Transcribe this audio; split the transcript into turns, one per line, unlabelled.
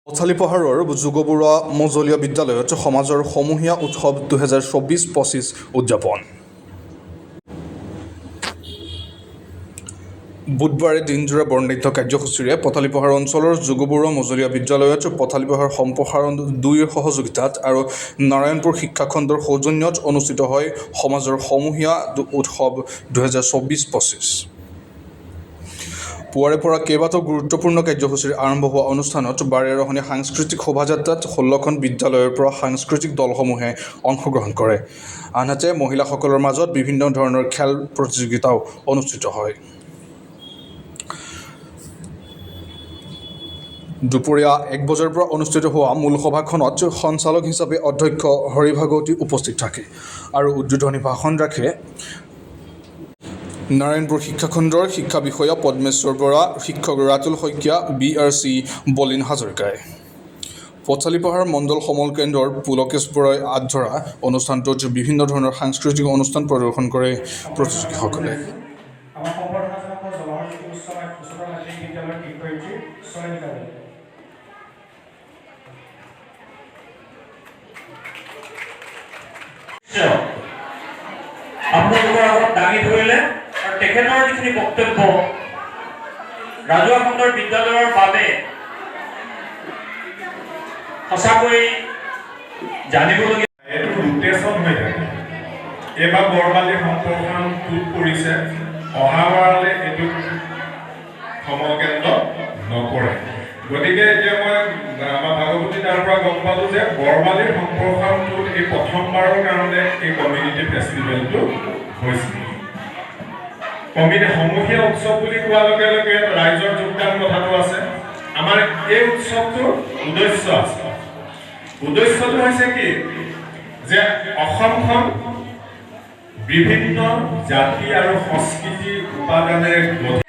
পথালি পাহাৰৰ যোগবৰুৱা মজলীয়া বিদ্যালয়ত সমাজৰ সমূহীয়া উৎসৱ 2024-25 উদযাপন। বুধবাৰে দিনজোৰা বৰ্ণাঢ্য কাৰ্যসূচীৰে পথালি পাহাৰ অঞ্চলৰ যোগবৰুৱা মজলীয়া বিদ্যালয়ত পথালি পাহাৰ সম্প্ৰসাৰণ 2ৰ সহযোগিতাত আৰু নাৰায়ণপুৰ শিক্ষাখণ্ডৰ সৌজন্যত অনুষ্ঠিত হয় সমাজৰ সমূহীয়া উৎসৱ 2024-25। পুৱাৰে পৰা কেইবাটাও গুৰুত্বপূৰ্ণ কাৰ্যসূচীৰে আৰম্ভ হোৱা অনুষ্ঠানত বাৰেৰহণীয়া সাংস্কৃতিক শোভাযাত্ৰাত 16খন বিদ্যালয়ৰ পৰা সাংস্কৃতিক দলসমূহে অংশগ্ৰহণ কৰে। আনহাতে মহিলাসকলৰ মাজত বিভিন্ন ধৰণৰ খেল প্ৰতিযোগিতাও অনুষ্ঠিত হয়। দুপৰীয়া 1 বজাৰ পৰা অনুষ্ঠিত হোৱা মূল সভাখনত সঞ্চালক হিচাপে অধ্যক্ষ হৰি ভাগৱতী উপস্থিত থাকে আৰু উদ্বোধনী ভাষণ ৰাখে নাৰায়ণপুৰ শিক্ষাখণ্ডৰ শিক্ষা বিষয়া পদ্মেশ্বৰ বৰা, শিক্ষক ৰাতুল শইকীয়া, BRC বলিন হাজৰিকাই। পথালি পাহাৰ মণ্ডল সমল কেন্দ্ৰৰ পুলকেশ বৰাই আঁত ধৰা অনুষ্ঠানটোত বিভিন্ন ধৰণৰ সাংস্কৃতিক অনুষ্ঠান প্ৰদৰ্শন কৰে প্ৰতিযোগীসকলে।
আপোনালোকৰ আগত দাঙি ধৰিলে আৰু তেখেতৰ যিখিনি বক্তব্য ৰাজহুৱা খণ্ডৰ বিদ্যালয়ৰ বাবে সঁচাকৈ জানিবলগীয়া।
এইটো ৰোটেশ্যন হৈ থাকে। এইবাৰ বৰবালি সম্প্ৰসাৰণ টুট পৰিছে, অহাবাৰলৈ এইটো সমল কেন্দ্ৰ নপৰে। গতিকে এতিয়া মই আমাৰ ভাগৱতী তাৰ পৰা গম পালোঁ যে বৰবালিৰ সম্প্ৰসাৰণটোত এই প্ৰথমবাৰৰ কাৰণে এই কমিউনিটি ফেষ্টিভেলটো হৈছিল। সমূহীয়া উৎসৱ বুলি কোৱাৰ লগে লগে ৰাইজৰ যোগদান কথাটো আছে। আমাৰ এই উৎসৱটোৰ উদ্দেশ্য আছে। উদ্দেশ্যটো হৈছে কি যে অসমখন বিভিন্ন জাতি আৰু সংস্কৃতিৰ উপাদানেৰে গঠিত।